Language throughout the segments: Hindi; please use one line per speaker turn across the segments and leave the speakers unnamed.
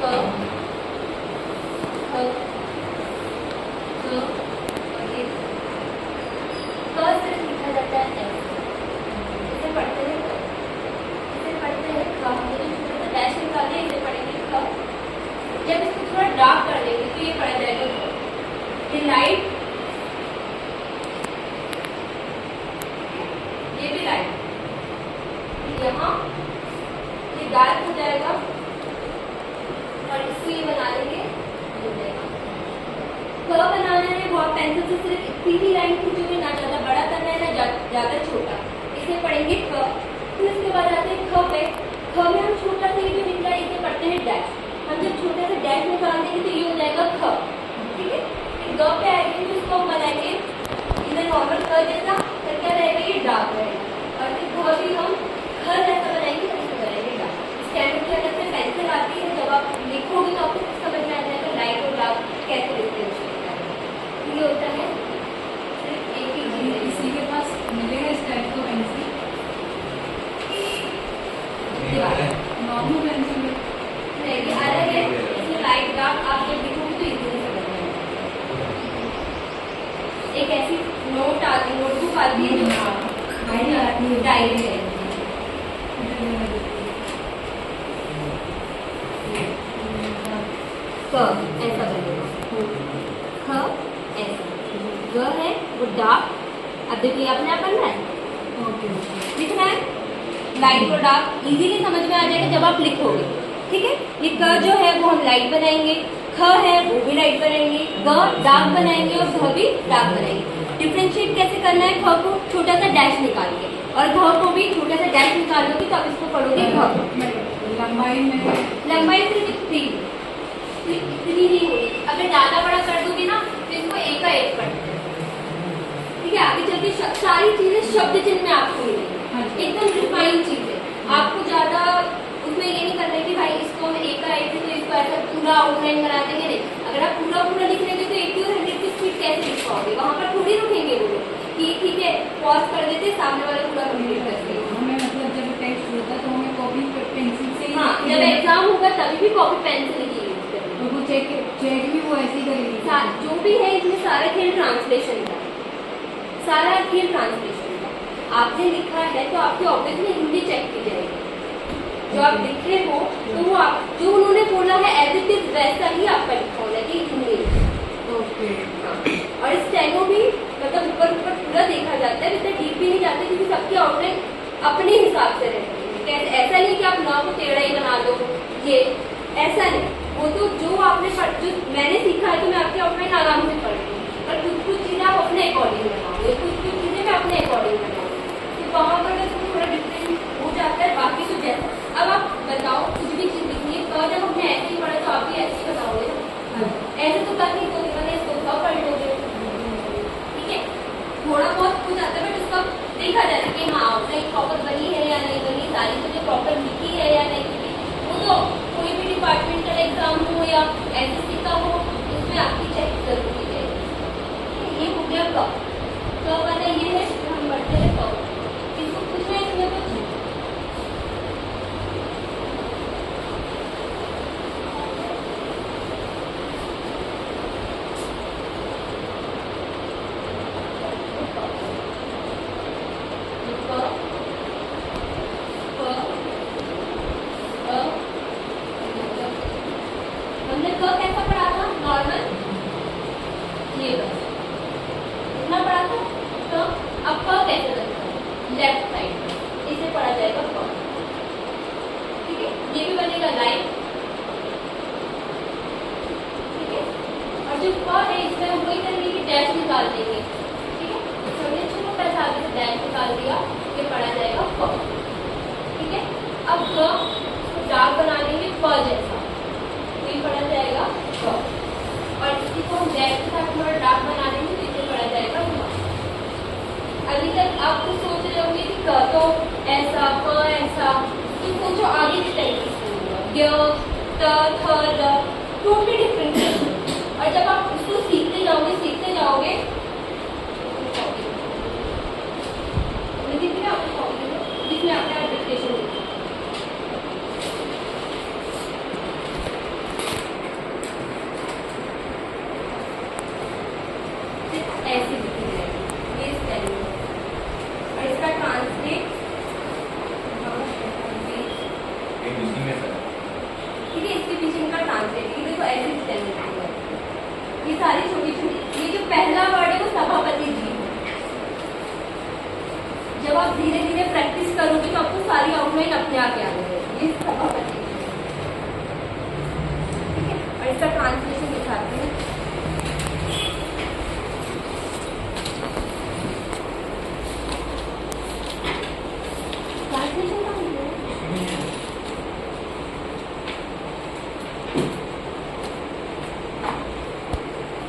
क ख ग और ये क सिर्फ लिखा जाता है ऐसे, इसे पढ़ते हैं क, इसे पढ़ते हैं ख, ये जो छोटा सा डैश निकाल दिया इसे पढ़ेंगे ख। जब इसको थोड़ा डार्क कर देंगे तो ये पढ़ा जाएगा ख। ये लाइट, ये भी लाइट, यहाँ ये डार्क हो जाएगा और इसको ये बना लेंगे हो जाएगा। क बनाना है बहुत पेंसिल से सिर्फ इतनी ही लाइन खींचोगे, ना ज्यादा बड़ा करना है ना ज्यादा छोटा। इसे पढ़ेंगे क। फिर उसके बाद आते हैं ख पे। ख में हम छोटा सा ये जो निकला है इसे पढ़ते हैं डैश। हम जब छोटा सा डैश निकाल देंगे तो ये हो जाएगा ख, ठीक है। फिर ग पे आएंगे तो इसको हम बनाएंगे इधर नॉर्मल क जैसा, फिर क्या रहेगा ये डार्क रहेगा। और फिर घ भी हम घर जैसा बनाएंगे तो इसको बनाएंगे डार्क। स्टैंडर्ड की अलग से पेंसिल आती है, जब आप लिखोगे तो आपको समझ में आ जाएगा लाइट और डार्क कैसे लिखते हैं। ये होता है सिर्फ एक ही चीज।
किसी के पास मिलेगा इस टाइप का पेंसिल, नॉर्मल पेंसिल
नहीं अलग है, इसमें लाइट डार्क आप जब लिखोगे तो इजीली समझ में आएगा। एक ऐसी नोटबुक आती है जो डायरी है, क ऐसा बनेगा, ख ऐसा, ग है वो डार्क। अब देखिए अपने आप बन रहा है,
ओके
दिख रहा है लाइट और डार्क, इजीली समझ में आ जाएगा जब आप लिखोगे, ठीक है। ये क जो है वो हम लाइट बनाएंगे, ख है वो भी लाइट बनाएंगे, ग डार्क बनाएंगे और घ भी डार्क बनाएंगे। डिफ्रेंशिएट कैसे करना है, ख को छोटा सा डैश निकाल के और घ को भी छोटा सा डैश निकाल लोगे तो आप इसको पढ़ोगे घ। लंबाई सिर्फ इतनी ही होगी, अगर ज्यादा बड़ा कर दोगे ना तो इसको एक का एक पढ़, ठीक है। आगे चल के सारी चीजें शब्द चिन्ह में आपको मिलेंगी, एकदम रिफाइंड चीजें। आपको ज्यादा उसमें ये नहीं करना है कि भाई इसको हम एक का एक तो इसको ऐसा पूरा आउटलाइन बना देंगे, नहीं। अगर आप पूरा लिख लेंगे तो 80 और 100 की स्पीड कैसे लिख पाओगे, वहां पर थोड़ी रुकेंगे वो लोग कि ठीक है पॉज कर देते, सामने वाला पूरा कंप्लीट करते हैं।
हमें मतलब जब टेक्स्ट होता है तो हमें कॉपी पेंसिल से,
हाँ जब एग्जाम होगा तभी भी कॉपी पेंसिल की यूज करेंगे,
तो वो चेक भी वो ऐसे ही करेगी।
जो भी है इसमें सारा खेल ट्रांसलेशन का, सारा खेल ट्रांसलेशन का। आपने लिखा है तो आपकी ऑब्जेक्ट में हिंदी चेक की जाएगी, जो आप लिखे हो तो वो आप जो उन्होंने बोला है एज इट इज वैसा ही आपका लिखा होना चाहिए हिंदी।
ओके।
और स्टेनो भी मतलब ऊपर पूरा देखा जाता है, इतना डीप भी नहीं जाते क्योंकि सबकी आउटलाइन अपने हिसाब से रहती है। कैसे ऐसा नहीं कि आप ना को टेढ़ा ही बना दो, ये ऐसा नहीं। वो तो जो आपने जो मैंने सीखा है तो मैं आपकी आउटलाइन आराम से पढ़ लूँ, पर कुछ चीजें आप अपने अकॉर्डिंग बनाओगे, कुछ चीजें मैं अपने अकॉर्डिंग बनाऊंगी, तो वहां पर तो थोड़ा डिफरेंस हो जाता है। बाकी तो जैसा अब आप बताओ कुछ भी चीज लिखनी है तो जब हमने ऐसे ही पढ़ा तो आप भी ऐसे ही बताओगे ना, ऐसे तो कर नहीं दोगे, मैंने इसको पढ़ लोगे, ठीक है। थोड़ा बहुत हो जाता है बट उसका देखा जाता है कि हाँ आउटलाइन प्रॉपर बनी है या नहीं बनी, सारी चीजें प्रॉपर लिखी है या नहीं लिखी। वो तो कोई भी डिपार्टमेंटल एग्जाम हो या एसएससी का हो उसमें आपकी चेक जरूर की जाएगी। ये हो गया क वाला, ये है हम बढ़ते हैं क। इसको पूछना है इसमें कुछ हमने क कैसा पढ़ा था नॉर्मल, ये बस इतना पढ़ा था। तो अब क कैसे बनता है लेफ्ट साइड में, इसे पढ़ा जाएगा क, ठीक है। ये भी बनेगा लाइन, ठीक है। और जो क है इसमें हम वही करेंगे कि डैश निकाल देंगे, ठीक है। हमने छोटा सा आगे से डैश निकाल दिया, ये पढ़ा जाएगा क, ठीक है। अब क डार्क बना लेंगे प जैसा, ये पढ़ा जाएगा क। और इसी को हम डैश के साथ थोड़ा डार्क बना देंगे तो इसे पढ़ा जाएगा क। अभी तक आप कुछ सोच रहे होंगे कि क तो ऐसा, प ऐसा, तो सोचो आगे किस तरीके से होगा, य त थ द टोटली डिफरेंट है। और जब आप उसको सीखते जाओगे जिसमें आपने डिक्टेशन ठीक है, इसके पीछे इनका ट्रांसलेट, देखो ऐसे स्टेनो है। ये सारी छोटी छोटी, ये जो पहला वर्ड है वो सभापति जी है। जब आप धीरे धीरे प्रैक्टिस करोगे तो आपको सारी आउटलाइन अपने आप याद हो जाएगी। ये सभापति जी है, ठीक है। और इसका ट्रांसलेशन दिखाते हैं। ट्रांसलेशन कहाँ है?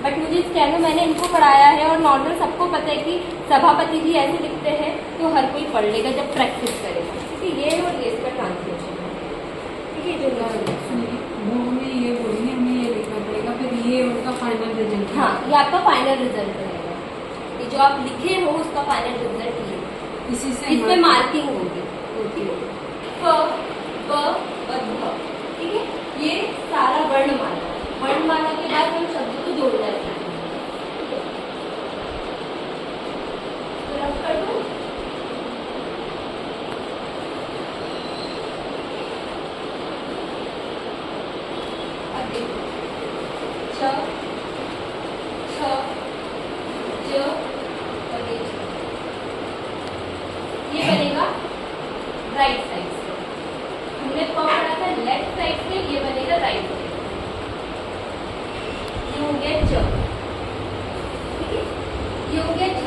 बट मुझे स्टेनो मैंने इनको पढ़ाया है और नॉर्मल सबको पता है कि सभापति जी ऐसे लिखते हैं, तो हर कोई पढ़ लेगा जब प्रैक्टिस करेगा। ठीक है, ये और ये इसका ट्रांसलेशन है। ठीक है, जो
बुक में ये बोलेंगे, हमें ये लिखना पड़ेगा, फिर ये उनका फाइनल रिजल्ट।
हाँ, ये आपका फाइनल रिजल्ट रहेगा। ये जो आप लिखे हो उसका फाइनल रिजल्ट ये,
इसी से
इस पे मार्किंग होगी। क, ब और भ। ठीक है, ये सारा वर्णमाला। वर्णमाला के बाद हम शब्द को जोड़ना है। तो रफ कर दो। अब देखो, च, छ, ज और ये छ। ये बनेगा राइट साइड से। हमने पढ़ा था लेफ्ट साइड से, ये बनेगा राइट साइड। ये हो गया च, ठीक है। ये हो गया छ,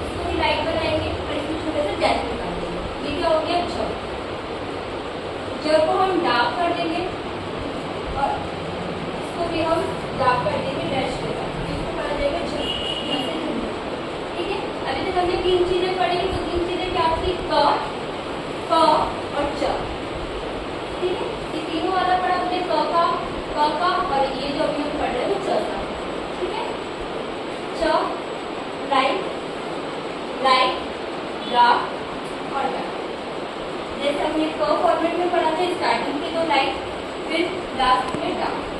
इसको भी राइट बनाएंगे और इसमें छोटा सा डैश निकाल देंगे। ये क्या हो गया छ। ज को हम डार्क कर देंगे और इसको भी हम डार्क कर देंगे डैश के साथ। इसको पढ़ा जाएगा छ। ठीक है, अभी तक हमने 3 चीजें पढ़ी। तो 3 चीजें क्या थी? क, प और च। ठीक है, ये तीनों वाला पढ़ा हमने, क का, और ये जो अभी हम पढ़ रहे हैं वो च का। ठीक है, च, राइट, राइट, डार्क और डार्क। जैसे हमने क फॉर्मेट में पढ़ा था, स्टार्टिंग के 2 लाइन, फिर लास्ट में डार्क।